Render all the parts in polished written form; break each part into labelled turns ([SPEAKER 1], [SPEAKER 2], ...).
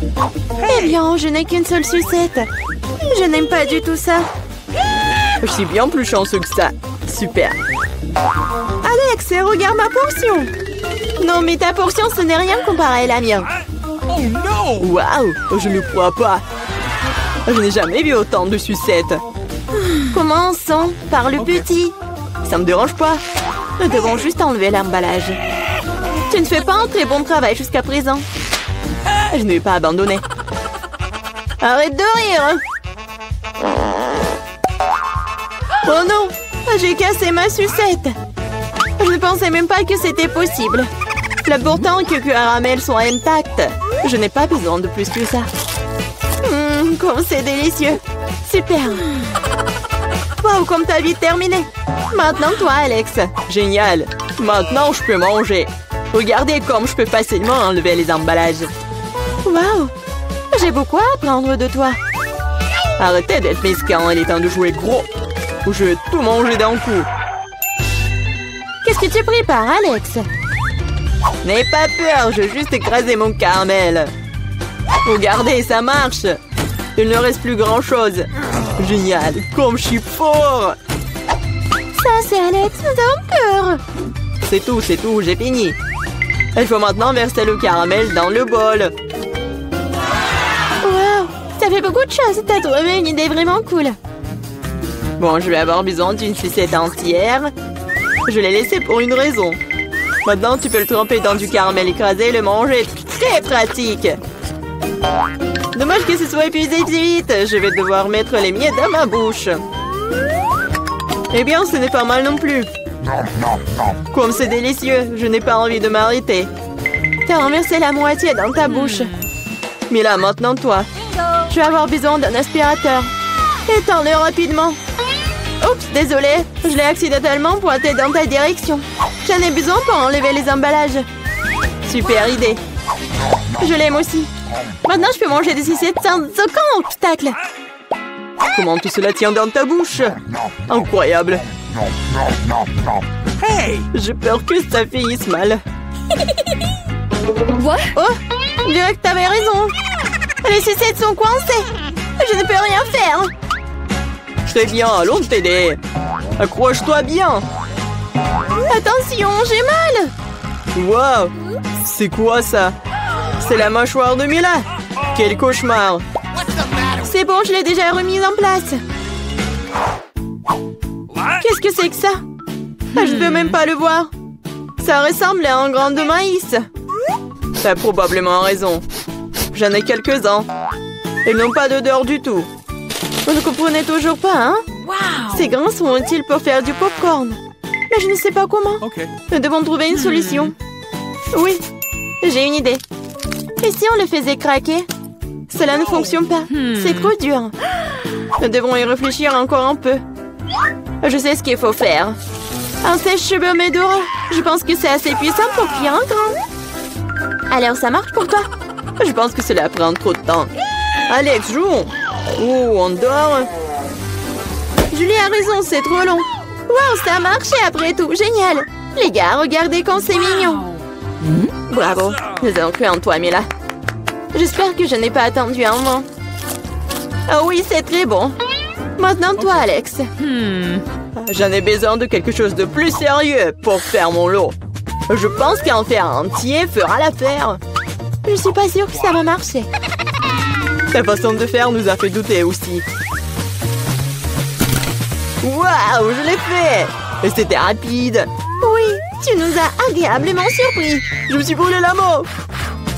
[SPEAKER 1] Eh bien, je n'ai qu'une seule sucette. Je n'aime pas du tout ça.
[SPEAKER 2] Je suis bien plus chanceux que ça. Super.
[SPEAKER 1] Alex, regarde ma portion. Non, mais ta portion, ce n'est rien comparé à la mienne.
[SPEAKER 3] Oh non!
[SPEAKER 2] Waouh, je ne crois pas. Je n'ai jamais vu autant de sucettes.
[SPEAKER 1] Commençons par le petit.
[SPEAKER 2] Ça me dérange pas.
[SPEAKER 1] Nous devons juste enlever l'emballage. Tu ne fais pas un très bon travail jusqu'à présent.
[SPEAKER 2] Je ne vais pas abandonner.
[SPEAKER 1] Arrête de rire. Oh non, j'ai cassé ma sucette. Je ne pensais même pas que c'était possible. L'important est que le caramel soit intact. Je n'ai pas besoin de plus que ça. Comme c'est délicieux. Super. Wow, comme t'as vite terminé. Maintenant, toi, Alex.
[SPEAKER 2] Génial. Maintenant, je peux manger. Regardez comme je peux facilement enlever les emballages.
[SPEAKER 1] Wow, j'ai beaucoup à apprendre de toi.
[SPEAKER 2] Arrêtez d'être mesquin, il est temps de jouer gros. Ou je vais tout manger d'un coup.
[SPEAKER 1] Qu'est-ce que tu prépares, Alex?
[SPEAKER 2] N'aie pas peur, je vais juste écraser mon caramel. Regardez, ça marche. Il ne reste plus grand-chose. Génial, comme je suis fort.
[SPEAKER 1] Ça, c'est Alex, nous avons peur.
[SPEAKER 2] C'est tout, j'ai fini. Il faut maintenant verser le caramel dans le bol.
[SPEAKER 1] Wow, ça fait beaucoup de choses. T'as trouvé une idée vraiment cool.
[SPEAKER 2] Bon, je vais avoir besoin d'une sucette entière. Je l'ai laissée pour une raison. Maintenant, tu peux le tremper dans du caramel écrasé et le manger. Très pratique. Dommage que ce soit épuisé si vite. Je vais devoir mettre les miettes dans ma bouche. Eh bien, ce n'est pas mal non plus. Comme c'est délicieux, je n'ai pas envie de m'arrêter.
[SPEAKER 1] T'as renversé la moitié dans ta bouche.
[SPEAKER 2] Mais là, maintenant, toi.
[SPEAKER 1] Je vais avoir besoin d'un aspirateur. Étends-le rapidement. Oups, désolé. Je l'ai accidentellement pointé dans ta direction. J'en ai besoin pour enlever les emballages.
[SPEAKER 2] Super idée.
[SPEAKER 1] Je l'aime aussi. Maintenant, je peux manger des sucettes sans aucun obstacle.
[SPEAKER 2] Comment tout cela tient dans ta bouche? Incroyable.
[SPEAKER 3] Hey!
[SPEAKER 2] J'ai peur que ça finisse mal.
[SPEAKER 1] What? Oh, je dirais que t'avais raison. Les sucettes sont coincées. Je ne peux rien faire.
[SPEAKER 2] Très bien, allons t'aider. Accroche-toi bien.
[SPEAKER 1] Attention, j'ai mal.
[SPEAKER 2] Wow, c'est quoi ça? C'est la mâchoire de Mila. Quel cauchemar.
[SPEAKER 1] C'est bon, je l'ai déjà remise en place. Qu'est-ce que c'est que ça? Je ne peux même pas le voir. Ça ressemble à un grain de maïs.
[SPEAKER 2] T'as probablement raison. J'en ai quelques-uns. Ils n'ont pas d'odeur du tout.
[SPEAKER 1] Vous ne comprenez toujours pas, hein? Ces grains sont utiles pour faire du popcorn. Mais je ne sais pas comment. Nous devons trouver une solution. Oui, j'ai une idée. Et si on le faisait craquer? Cela ne fonctionne pas. C'est trop dur. Nous devons y réfléchir encore un peu. Je sais ce qu'il faut faire. Un sèche-cheveux Medora. Je pense que c'est assez puissant pour cuire un grain. Alors, ça marche pour toi?
[SPEAKER 2] Je pense que cela prend trop de temps. Alex, jouons. Oh, on dort.
[SPEAKER 1] Julie a raison, c'est trop long. Wow, ça a marché après tout. Génial. Les gars, regardez comme c'est mignon.
[SPEAKER 2] Bravo. Nous avons cru en toi, Mila.
[SPEAKER 1] J'espère que je n'ai pas attendu un moment. Ah oui, c'est très bon. Maintenant, toi, Alex.
[SPEAKER 2] J'en ai besoin de quelque chose de plus sérieux pour faire mon lot. Je pense qu'un fer entier fera l'affaire.
[SPEAKER 1] Je suis pas sûre que ça va marcher.
[SPEAKER 2] Ta façon de faire nous a fait douter aussi. Waouh, je l'ai fait! Et c'était rapide.
[SPEAKER 1] Oui, tu nous as agréablement surpris.
[SPEAKER 2] Je me suis brûlé la main.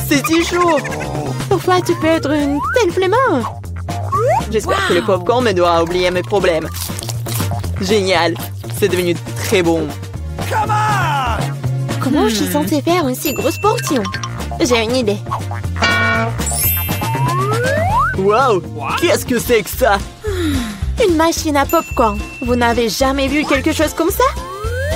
[SPEAKER 2] C'est si chaud.
[SPEAKER 1] Parfois, tu peux être une telle flemmard.
[SPEAKER 2] J'espère que le popcorn m'aidera à oublier mes problèmes. Génial. C'est devenu très bon.
[SPEAKER 1] Comment je suis censée faire une si grosse portion? J'ai une idée.
[SPEAKER 2] Waouh! Qu'est-ce que c'est que ça?
[SPEAKER 1] Une machine à popcorn. Vous n'avez jamais vu quelque chose comme ça?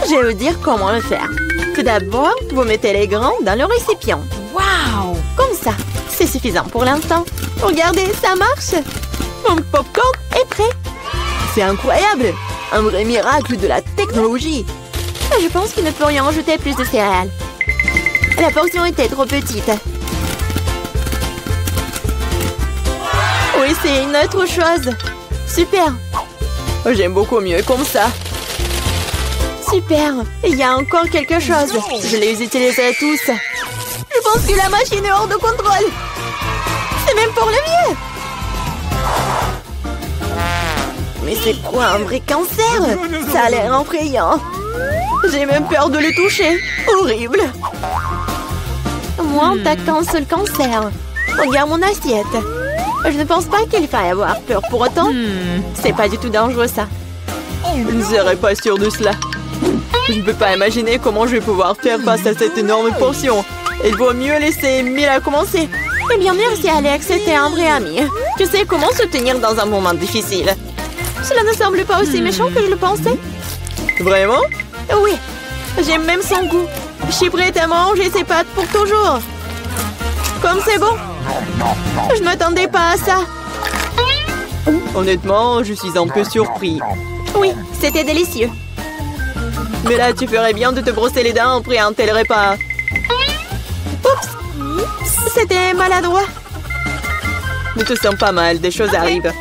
[SPEAKER 1] Je vais vous dire comment le faire. Tout d'abord, vous mettez les grains dans le récipient.
[SPEAKER 2] Waouh!
[SPEAKER 1] Comme ça. C'est suffisant pour l'instant. Regardez, ça marche. Mon popcorn est prêt.
[SPEAKER 2] C'est incroyable! Un vrai miracle de la technologie.
[SPEAKER 1] Je pense qu'il ne peut rien ajouter plus de céréales. La portion était trop petite. C'est une autre chose. Super.
[SPEAKER 2] J'aime beaucoup mieux comme ça.
[SPEAKER 1] Super. Il y a encore quelque chose.
[SPEAKER 2] Je les utiliserai tous.
[SPEAKER 1] Je pense que la machine est hors de contrôle. C'est même pour le mieux. Mais c'est quoi un vrai cancer? Ça a l'air effrayant.
[SPEAKER 2] J'ai même peur de le toucher. Horrible.
[SPEAKER 1] Moi, on t'attend un seul cancer. Regarde mon assiette. Je ne pense pas qu'il faille avoir peur pour autant. C'est pas du tout dangereux, ça.
[SPEAKER 2] Je ne serais pas sûre de cela. Je ne peux pas imaginer comment je vais pouvoir faire face à cette énorme portion. Il vaut mieux laisser Mila commencer.
[SPEAKER 1] Eh bien, merci Alex, c'était un vrai ami.
[SPEAKER 2] Tu sais comment se tenir dans un moment difficile.
[SPEAKER 1] Cela ne semble pas aussi méchant que je le pensais.
[SPEAKER 2] Vraiment?
[SPEAKER 1] Oui, j'aime même son goût. Je suis prête à manger ses pâtes pour toujours. Comme c'est bon. Je ne m'attendais pas à ça.
[SPEAKER 2] Honnêtement, je suis un peu surpris.
[SPEAKER 1] Oui, c'était délicieux.
[SPEAKER 2] Mais là, tu ferais bien de te brosser les dents après un tel repas.
[SPEAKER 1] Oups, c'était maladroit.
[SPEAKER 2] Ne te sens pas mal, des choses arrivent.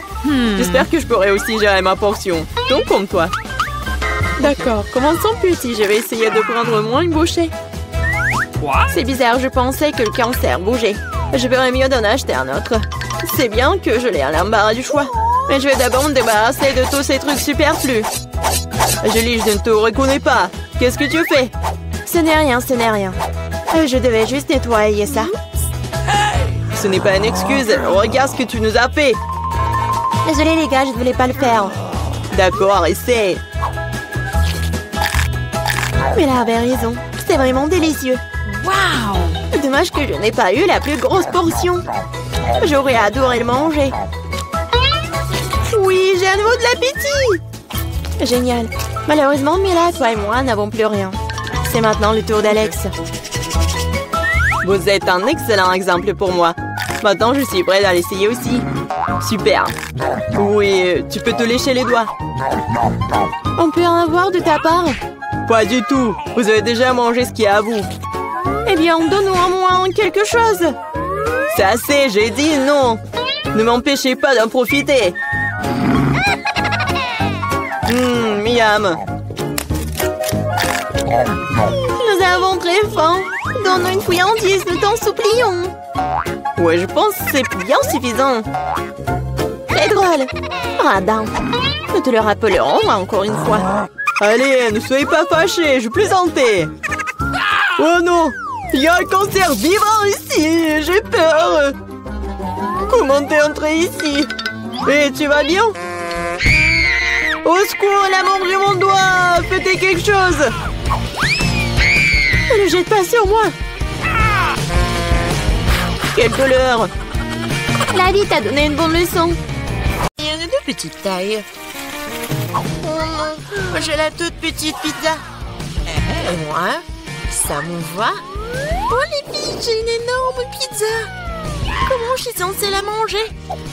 [SPEAKER 2] J'espère que je pourrai aussi gérer ma portion. Donc comme toi.
[SPEAKER 1] D'accord, commençons petit. Je vais essayer de prendre moins une bouchée. C'est bizarre, je pensais que le cancer bougeait. Je ferais mieux d'en acheter un autre. C'est bien que je l'ai à l'embarras du choix. Mais je vais d'abord me débarrasser de tous ces trucs superflus.
[SPEAKER 2] Julie, je ne te reconnais pas. Qu'est-ce que tu fais?
[SPEAKER 1] Ce n'est rien, ce n'est rien. Je devais juste nettoyer ça.
[SPEAKER 2] Ce n'est pas une excuse. Regarde ce que tu nous as fait.
[SPEAKER 1] Désolée les gars, je ne voulais pas le faire.
[SPEAKER 2] D'accord, essaie.
[SPEAKER 1] Mais là avait raison. C'est vraiment délicieux. Waouh! Dommage que je n'ai pas eu la plus grosse portion. J'aurais adoré le manger. Oui, j'ai à nouveau de l'appétit. Génial. Malheureusement, Mila, toi et moi n'avons plus rien. C'est maintenant le tour d'Alex.
[SPEAKER 2] Vous êtes un excellent exemple pour moi. Maintenant, je suis prête à l'essayer aussi. Super. Oui, tu peux te lécher les doigts.
[SPEAKER 1] On peut en avoir de ta part?
[SPEAKER 2] Pas du tout. Vous avez déjà mangé ce qui est à vous.
[SPEAKER 1] Eh bien, donne-nous au moins quelque chose.
[SPEAKER 2] C'est assez, j'ai dit non. Ne m'empêchez pas d'en profiter. Miam.
[SPEAKER 1] Nous avons très faim. Donne-nous une friandise, nous t'en supplions.
[SPEAKER 2] Ouais, je pense que c'est bien suffisant.
[SPEAKER 1] Très drôle. Radin. Nous te le rappellerons encore une fois.
[SPEAKER 2] Allez, ne soyez pas fâchés, je plaisantais. Oh non, il y a un cancer vivant ici, j'ai peur. Comment t'es entré ici? Et tu vas bien? Au secours, elle a mangé mon doigt. Faites quelque chose.
[SPEAKER 1] Ne le jette pas sur moi.
[SPEAKER 2] Quelle douleur.
[SPEAKER 1] La vie t'a donné une bonne leçon.
[SPEAKER 2] Il y en a de petite taille.
[SPEAKER 1] J'ai la toute petite pizza. Et moi, ça me va. Oh les filles, j'ai une énorme pizza. Comment je suis censée la manger?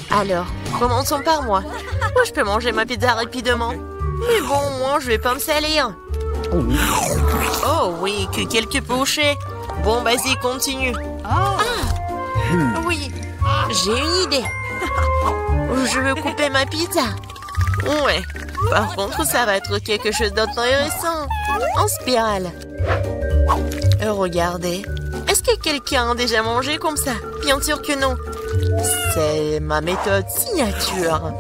[SPEAKER 1] Alors, commençons par moi. Moi, je peux manger ma pizza rapidement. Mais bon, moi, je vais pas me salir. Oh oui, que quelques bouchées. Bon, vas-y, continue. Ah, oui, j'ai une idée. Je veux couper ma pizza. Ouais, par contre, ça va être quelque chose d'intéressant. En spirale. Regardez. Est-ce que quelqu'un a déjà mangé comme ça? Bien sûr que non. C'est ma méthode signature.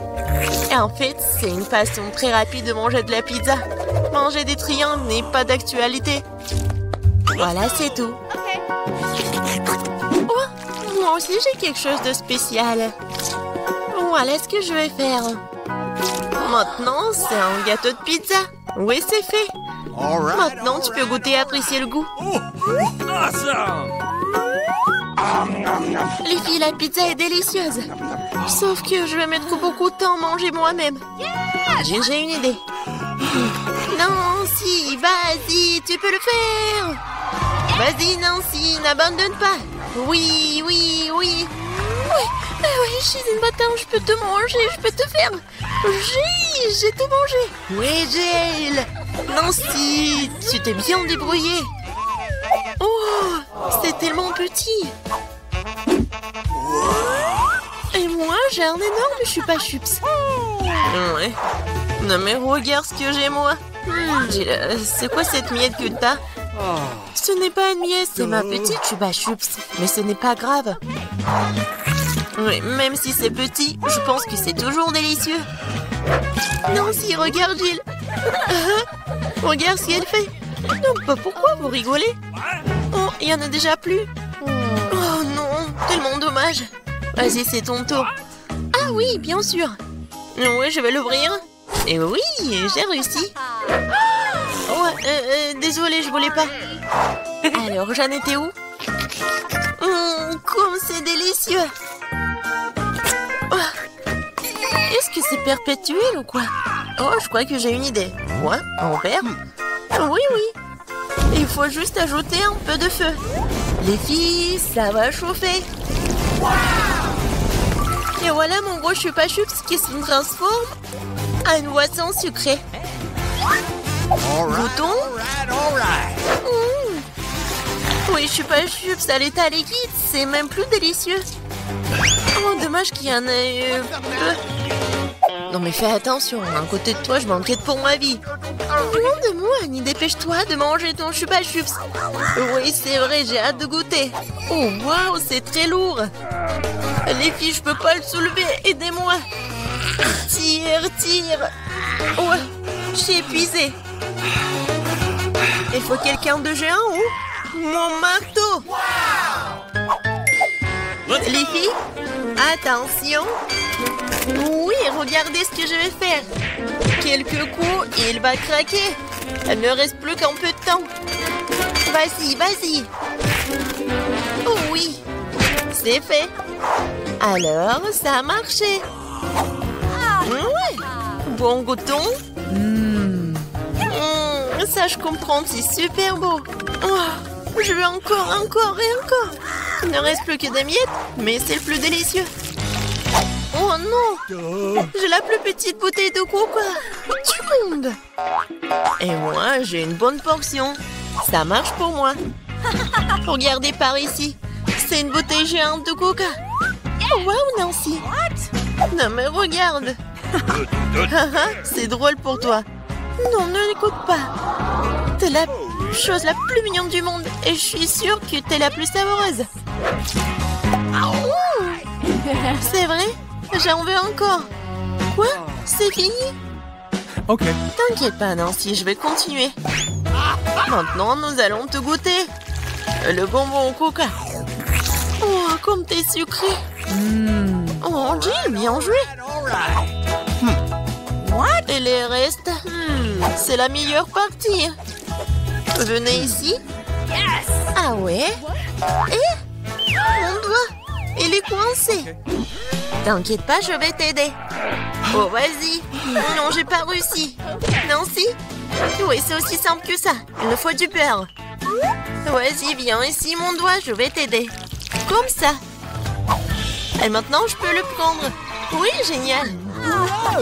[SPEAKER 1] Et en fait, c'est une façon très rapide de manger de la pizza. Manger des triangles n'est pas d'actualité. Voilà, c'est tout. Oh, moi aussi, j'ai quelque chose de spécial. Voilà ce que je vais faire. Maintenant, c'est un gâteau de pizza. Oui, c'est fait. Maintenant, tu peux goûter et apprécier le goût. Les filles, la pizza est délicieuse. Sauf que je vais mettre beaucoup de temps à manger moi-même. J'ai une idée. Nancy, vas-y, tu peux le faire. Vas-y, Nancy, n'abandonne pas. Oui, oui, oui. Oui, je suis une bâtarde, je peux te manger, je peux te faire. J'ai tout mangé. Oui, Jill. Nancy, tu t'es bien débrouillée. Oh, c'est tellement petit. Et moi, j'ai un énorme chupa chups.
[SPEAKER 2] Ouais. Non mais regarde ce que j'ai moi. C'est quoi cette miette que t'as? Ce n'est pas une miette, c'est ma petite chupa chups. Mais ce n'est pas grave. Oui, même si c'est petit, je pense que c'est toujours délicieux. Nancy, regarde Jill. Regarde ce qu'elle fait. Non, pas pourquoi vous rigolez? Oh, il y en a déjà plus. Oh non, tellement dommage. Vas-y, c'est ton tour.
[SPEAKER 1] Ah oui, bien sûr.
[SPEAKER 2] Oui, je vais l'ouvrir. Et oui, j'ai réussi. Ouais, désolée, je voulais pas. Alors, j'en étais où? Comme c'est délicieux. Est-ce que c'est perpétuel ou quoi? Oh, je crois que j'ai une idée. Quoi? En verre? Oui, oui. Il faut juste ajouter un peu de feu. Les filles, ça va chauffer. Et voilà mon gros chupa chups qui se transforme en une boisson sucrée. Goûtons. Oui, chupa chups à l'état liquide, c'est même plus délicieux. Oh, dommage qu'il y en ait peu. Non mais fais attention, à côté de toi, je m'inquiète pour ma vie. Loin de moi, Annie, dépêche-toi de manger ton chupa chups. Oui, c'est vrai, j'ai hâte de goûter. Oh, waouh, c'est très lourd. Les filles, je peux pas le soulever, aidez-moi. Tire, tire. Ouais, je suis épuisée. Il faut quelqu'un de géant ou mon marteau. Les filles, attention. Oui, regardez ce que je vais faire. Quelques coups et il va craquer. Il ne reste plus qu'un peu de temps. Vas-y, vas-y. Oh oui, c'est fait. Alors, ça a marché. Ouais. Bon, goûtons. Ça, je comprends, c'est super beau. Oh, je veux encore, encore et encore. Il ne reste plus que des miettes, mais c'est le plus délicieux. Oh non! J'ai la plus petite bouteille de coca du monde. Et moi, j'ai une bonne portion. Ça marche pour moi. Regardez par ici. C'est une bouteille géante de coca. Oh, wow, Nancy. Non, mais regarde. C'est drôle pour toi. Non, ne l'écoute pas. T'es la chose la plus mignonne du monde. Et je suis sûre que t'es la plus savoureuse. C'est vrai? J'en veux encore. Quoi? C'est fini?
[SPEAKER 3] Ok.
[SPEAKER 2] T'inquiète pas, Nancy, je vais continuer. Maintenant, nous allons te goûter. Le bonbon au coca. Oh, comme t'es sucré. Oh, Jill, bien joué. Et les restes? C'est la meilleure partie. Venez ici. Ah ouais? Et? Mon doigt, il est coincé. T'inquiète pas, je vais t'aider. Oh, vas-y. Non, j'ai pas réussi. Nancy? Oui, c'est aussi simple que ça. Il me faut du beurre. Vas-y, viens ici, mon doigt, je vais t'aider. Comme ça. Et maintenant, je peux le prendre. Oui, génial.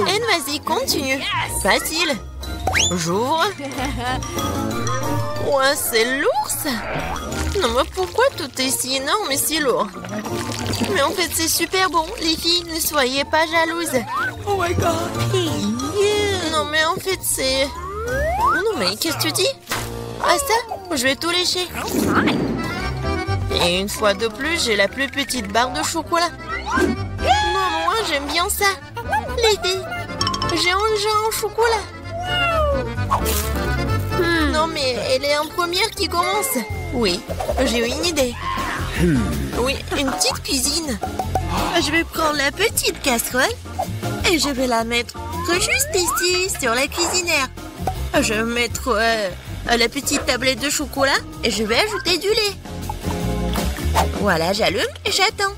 [SPEAKER 2] Et vas-y, continue. Facile. J'ouvre. Ouais, c'est lourd, ça. Non, mais pourquoi tout est si énorme et si lourd? Mais en fait, c'est super bon. Les filles, ne soyez pas jalouses.
[SPEAKER 3] Oh my god.
[SPEAKER 2] Non, mais en fait, c'est... Non, mais qu'est-ce que tu dis? Ah, ça? Je vais tout lécher. Et une fois de plus, j'ai la plus petite barre de chocolat. Non, moi, j'aime bien ça. Les filles, j'ai un chocolat. Non, mais elle est en première qui commence. Oui, j'ai une idée. Oui, une petite cuisine. Je vais prendre la petite casserole et je vais la mettre juste ici, sur la cuisinière. Je vais mettre la petite tablette de chocolat et je vais ajouter du lait. Voilà, j'allume et j'attends.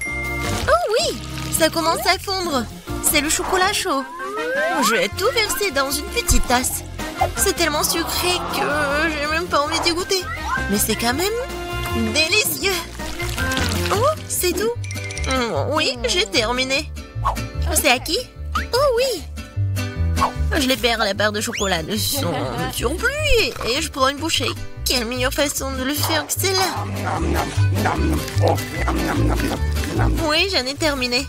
[SPEAKER 2] Oh oui, ça commence à fondre. C'est le chocolat chaud. Je vais tout verser dans une petite tasse. C'est tellement sucré que j'ai même pas envie d'y goûter. Mais c'est quand même délicieux. Oh, c'est tout. Oui, j'ai terminé. C'est à qui? Oh oui. Je libère la barre de chocolat de son surplus et je prends une bouchée. Quelle meilleure façon de le faire que celle-là? Oui, j'en ai terminé.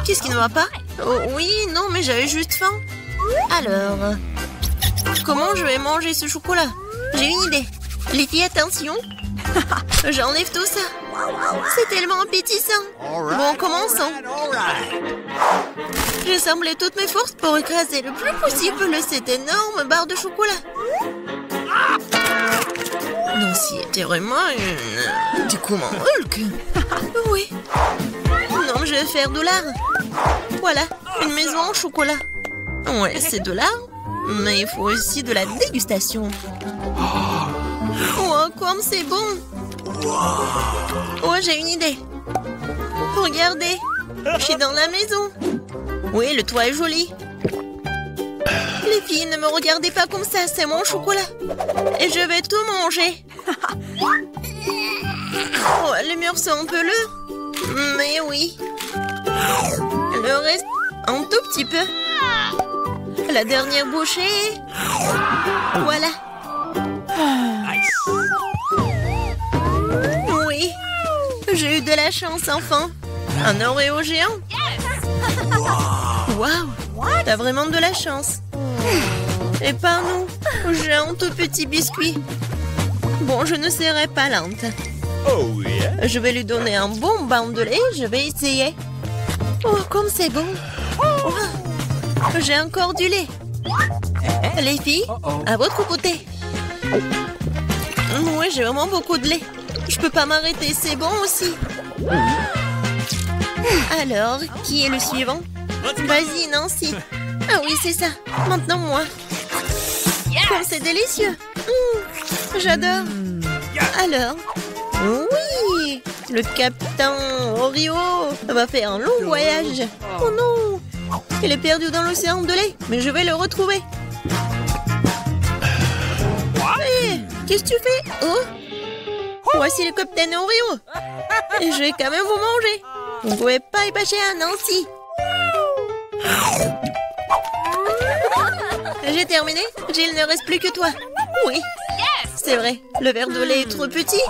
[SPEAKER 1] Qu'est-ce qui ne va pas? Oh, oui, non, mais j'avais juste faim. Alors, comment je vais manger ce chocolat? J'ai une idée. Les filles, attention. J'enlève tout ça. C'est tellement appétissant. Bon, commençons. J'ai semblé toutes mes forces pour écraser le plus possible cette énorme barre de chocolat. Nancy était vraiment une... Du coup, mon Hulk. Oui. Non, je vais faire de l'art. Voilà, une maison en chocolat. Ouais, c'est de l'art, mais il faut aussi de la dégustation. Oh, comme c'est bon. Oh, j'ai une idée. Regardez, je suis dans la maison. Oui, le toit est joli. Les filles, ne me regardez pas comme ça, c'est mon chocolat. Et je vais tout manger. Oh, les murs sont un peu lourds. Mais oui. Le reste, un tout petit peu. La dernière bouchée. Voilà. Oui. J'ai eu de la chance, enfin. Un Oreo géant. Waouh. T'as vraiment de la chance. Et pas nous. J'ai un tout petit biscuit. Bon, je ne serai pas lente. Je vais lui donner un bon bain de lait. Je vais essayer. Oh, comme c'est bon. Oh, j'ai encore du lait. Les filles, à votre côté. Oui, j'ai vraiment beaucoup de lait. Je peux pas m'arrêter, c'est bon aussi. Alors, qui est le suivant? Vas-y, Nancy. Ah oui, c'est ça. Maintenant, moi. Comme c'est délicieux. J'adore. Alors, oui, le capitaine Oreo va faire un long voyage. Oh non, il est perdu dans l'océan de lait, mais je vais le retrouver. Hé, qu'est-ce que tu fais? Oh, voici le capitaine Oreo. Et je vais quand même vous manger. Vous ne pouvez pas y passer à Nancy. J'ai terminé. Jill, ne reste plus que toi. Oui. C'est vrai, le verre de lait est trop petit.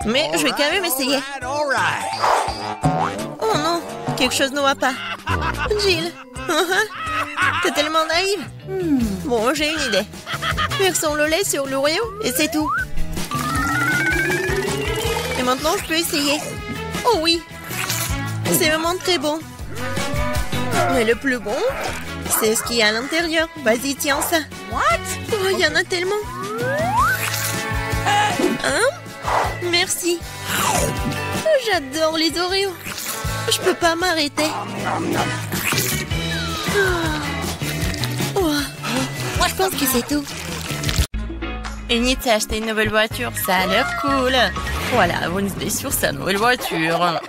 [SPEAKER 1] Mais je vais quand même essayer. Oh non, quelque chose ne va pas. Jill, t'es tellement naïve. Bon, j'ai une idée. Versons le lait sur l'Oreo et c'est tout. Et maintenant, je peux essayer. Oh oui, c'est vraiment très bon. Mais le plus bon, c'est ce qu'il y a à l'intérieur. Vas-y, tiens ça. Oh, il y en a tellement. Hein? Merci. J'adore les Oreos. Je peux pas m'arrêter. Oh. Je pense que c'est tout. Enid s'est acheté une nouvelle voiture. Ça a l'air cool. Voilà, Wednesday sur sa nouvelle voiture.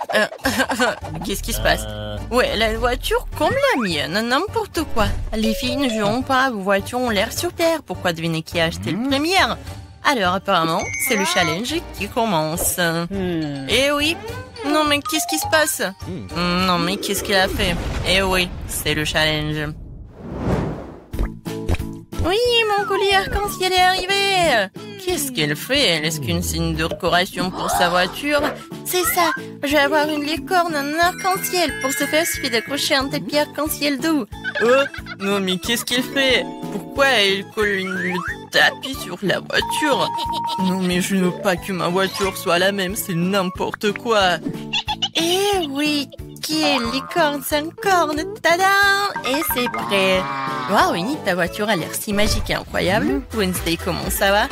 [SPEAKER 1] Qu'est-ce qui se passe? Ouais, la voiture comme la mienne, n'importe quoi. Les filles ne joueront pas, vos voitures ont l'air super. Pourquoi deviner qui a acheté le premier? Alors, apparemment, c'est le challenge qui commence. Eh oui. Non, mais qu'est-ce qui se passe? Non, mais qu'est-ce qu'il a fait? Eh oui, c'est le challenge. Oui, mon collier arc-en-ciel est arrivé. Qu'est-ce qu'elle fait? Elle est-ce qu'une signe de décoration pour sa voiture? C'est ça. Je vais avoir une licorne en arc-en-ciel. Pour ce faire, il suffit d'accrocher un tapis arc-en-ciel doux. Oh, non, mais qu'est-ce qu'elle fait? Pourquoi elle colle le tapis sur la voiture? Non, mais je ne veux pas que ma voiture soit la même. C'est n'importe quoi. Eh oui, qui est licorne sans corne? Tada! Et c'est prêt. Waouh, Winnie, ta voiture a l'air si magique et incroyable. Wednesday, comment ça va?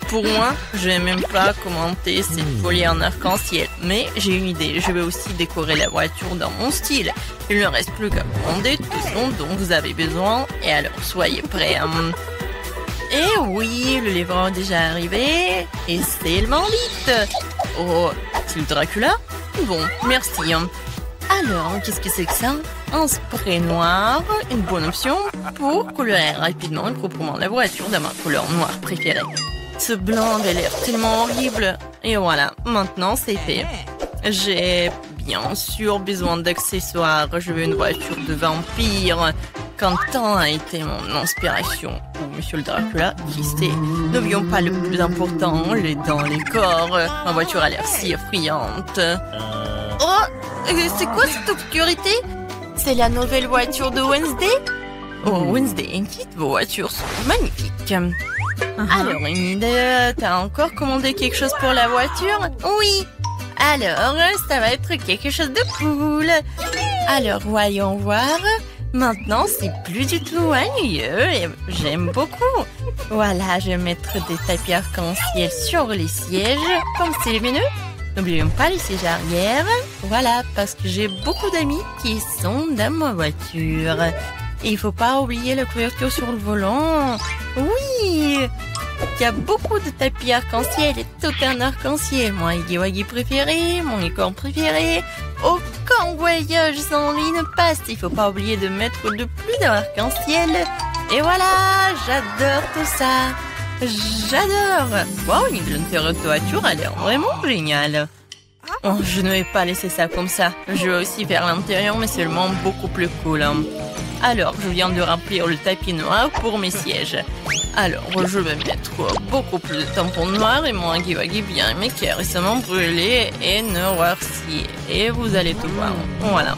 [SPEAKER 1] Pour moi, je vais même pas commenter cette folie en arc-en-ciel. Mais j'ai une idée, je vais aussi décorer la voiture dans mon style. Il ne reste plus qu'à commander tout ce dont vous avez besoin. Et alors, soyez prêts. Et oui, le livreur est déjà arrivé. Et c'est le bandit. Oh, c'est le Dracula? Bon, merci. Alors, qu'est-ce que c'est que ça? Un spray noir, une bonne option pour colorer rapidement et proprement la voiture de ma couleur noire préférée. Ce blanc avait l'air tellement horrible. Et voilà, maintenant c'est fait. J'ai bien sûr besoin d'accessoires. Je veux une voiture de vampire. Quentin a été mon inspiration. Ou Monsieur le Dracula, qui sait? N'oublions pas le plus important, les dents, les corps. Ma voiture a l'air si effrayante. Oh, c'est quoi cette obscurité?
[SPEAKER 2] C'est la nouvelle voiture de Wednesday? Oh, Wednesday, toutes vos voitures sont magnifiques. Alors, Enid, t'as encore commandé quelque chose pour la voiture? Oui. Alors, ça va être quelque chose de cool. Alors, voyons voir. Maintenant, c'est plus du tout ennuyeux et j'aime beaucoup. Voilà, je vais mettre des tapis arc-en-ciel sur les sièges, comme c'est lumineux. N'oublions pas les sièges arrière. Voilà, parce que j'ai beaucoup d'amis qui sont dans ma voiture. Et il faut pas oublier la couverture sur le volant. Oui, il y a beaucoup de tapis arc-en-ciel et tout un arc-en-ciel. Mon Huggy-Wuggy préféré, mon licorne préféré. Aucun voyage sans lui ne passe. Il faut pas oublier de mettre de plus d'arc-en-ciel. Et voilà, j'adore tout ça. J'adore. Wow, l'intérieur de voiture a l'air vraiment génial. Oh, je ne vais pas laisser ça comme ça. Je vais aussi faire l'intérieur, mais seulement beaucoup plus cool. Alors, je viens de remplir le tapis noir pour mes sièges. Alors, je vais mettre beaucoup plus de tampons noirs et mon Huggy-Wuggy bien aimé qui est récemment brûlé et noirci. Et vous allez tout voir. Voilà.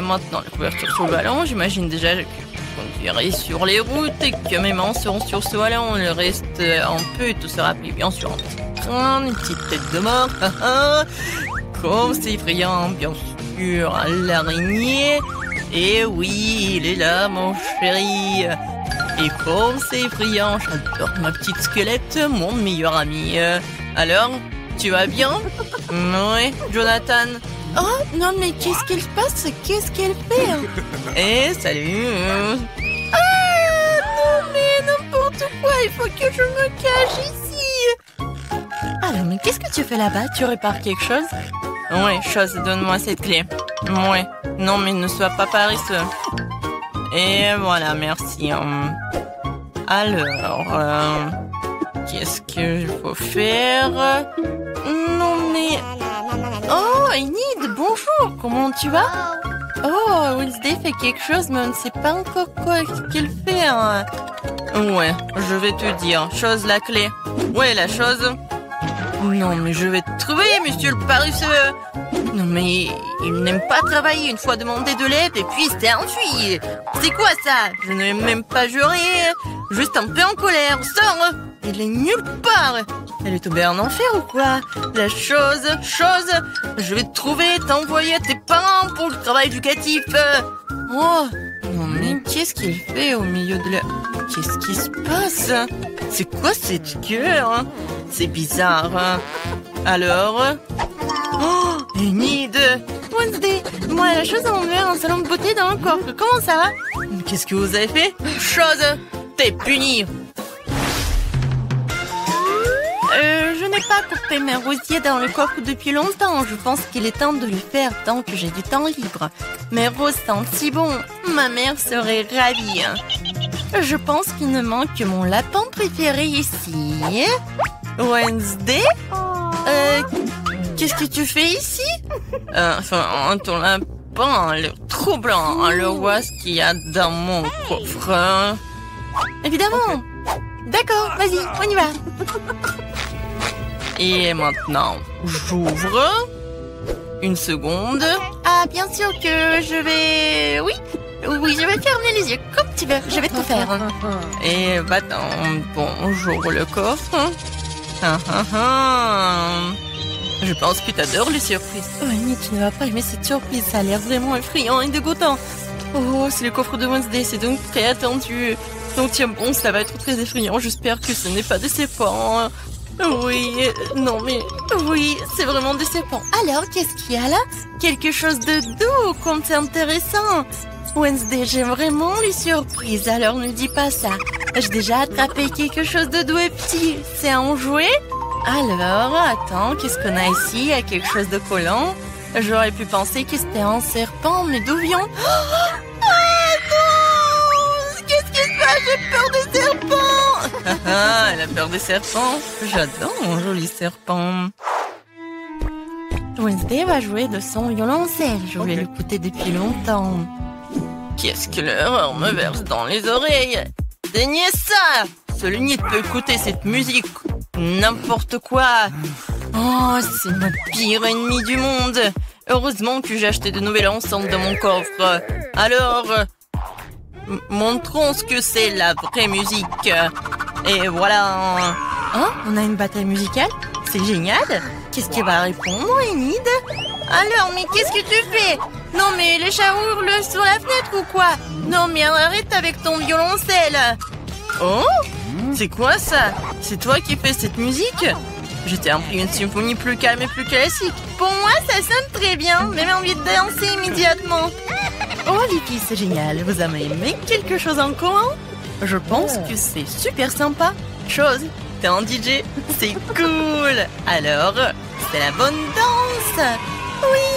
[SPEAKER 2] Maintenant, la couverture sur le ballon. J'imagine déjà que je conduirai sur les routes et que mes mains seront sur ce ballon. Le reste, un peu, tout sera plié bien sûr en petit crâne, une petite tête de mort. Comme c'est effrayant, bien sûr. L'araignée. Et oui, il est là, mon chéri. Et comme c'est effrayant, j'adore ma petite squelette, mon meilleur ami. Alors, tu vas bien? Oui, Jonathan. Oh, non, mais qu'est-ce qu'elle passe? Qu'est-ce qu'elle fait? Eh, salut. Ah, non, mais n'importe quoi, il faut que je me cache ici. Alors, mais qu'est-ce que tu fais là-bas? Tu répares quelque chose? Oui, chose, donne-moi cette clé. Oui, non, mais ne sois pas paresseux. Et voilà, merci. Alors, qu'est-ce qu'il faut faire? Non, mais... Oh, Enid, bonjour, comment tu vas? Oh, Wednesday fait quelque chose, mais on ne sait pas encore quoi qu'elle fait. Ouais, je vais te dire. Chose, la clé. Ouais, la chose... Non, mais je vais te trouver, monsieur le paresseux. Non, mais il n'aime pas travailler. Une fois demandé de l'aide et puis s'est enfui. C'est quoi ça? Je n'ai même pas juré. Juste un peu en colère. Sors. Il est nulle part. Elle est tombée en enfer ou quoi? La chose. Je vais te trouver, t'envoyer à tes parents pour le travail éducatif. Oh, non, mais qu'est-ce qu'il fait au milieu de la... Qu'est-ce qui se passe? C'est quoi cette gueule? C'est bizarre. Alors... Oh, Enid! Wednesday, moi, la chose a ouvert un salon de beauté dans le coffre. Comment ça va? Qu'est-ce que vous avez fait? Chose! T'es puni! Je n'ai pas coupé mes rosiers dans le coffre depuis longtemps. Je pense qu'il est temps de le faire tant que j'ai du temps libre. Mes roses sentent si bon. Ma mère serait ravie. Je pense qu'il ne manque que mon lapin préféré ici. Wednesday? Qu'est-ce que tu fais ici? Enfin, ton lapin a l'air trop blanc. Alors, vois ce qu'il y a dans mon coffre. Évidemment. D'accord, vas-y, on y va. Et maintenant, j'ouvre. Une seconde. Ah, bien sûr que je vais... Oui, je vais fermer les yeux comme tu veux. Je vais tout faire. Et va-t'en. Bon, j'ouvre le coffre. Je pense que t'adores les surprises. Oh, Annie, tu ne vas pas aimer cette surprise. Ça a l'air vraiment effrayant et dégoûtant. Oh, c'est le coffre de Wednesday. C'est donc très attendu. Donc tiens bon, ça va être très effrayant. J'espère que ce n'est pas décevant. Oui, non mais... Oui, c'est vraiment décevant. Alors, qu'est-ce qu'il y a là? Quelque chose de doux, comme c'est intéressant. Wednesday, j'aime vraiment les surprises, alors ne dis pas ça. J'ai déjà attrapé quelque chose de doux et petit. C'est un jouet? Alors, attends, qu'est-ce qu'on a ici? Il y a quelque chose de collant. J'aurais pu penser que c'était un serpent, mais d'où vient... Ah non! Qu'est-ce qui se passe? J'ai peur des serpents! Ah, elle a peur des serpents. J'adore mon joli serpent. Wednesday va jouer de son violoncelle. Je voulais l'écouter depuis longtemps. Qu'est-ce que l'horreur me verse dans les oreilles? Saignez ça! Seul Enid peut écouter cette musique. N'importe quoi. Oh, c'est ma pire ennemie du monde. Heureusement que j'ai acheté de nouvelles enceintes dans mon coffre. Alors, montrons ce que c'est la vraie musique. Et voilà. Oh, on a une bataille musicale? C'est génial. Qu'est-ce qui va répondre, Enid? Alors, mais qu'est-ce que tu fais? Non, mais les chats hurlent sur la fenêtre ou quoi? Non, mais arrête avec ton violoncelle. Oh, c'est quoi ça? C'est toi qui fais cette musique? Je t'ai appris une symphonie plus calme et plus classique. Pour moi, ça sonne très bien. J'ai envie de danser immédiatement. Oh, les filles, c'est génial. Vous avez aimé quelque chose en commun? Je pense que c'est super sympa. Chose, t'es un DJ. C'est cool. Alors, c'est la bonne danse. Oui.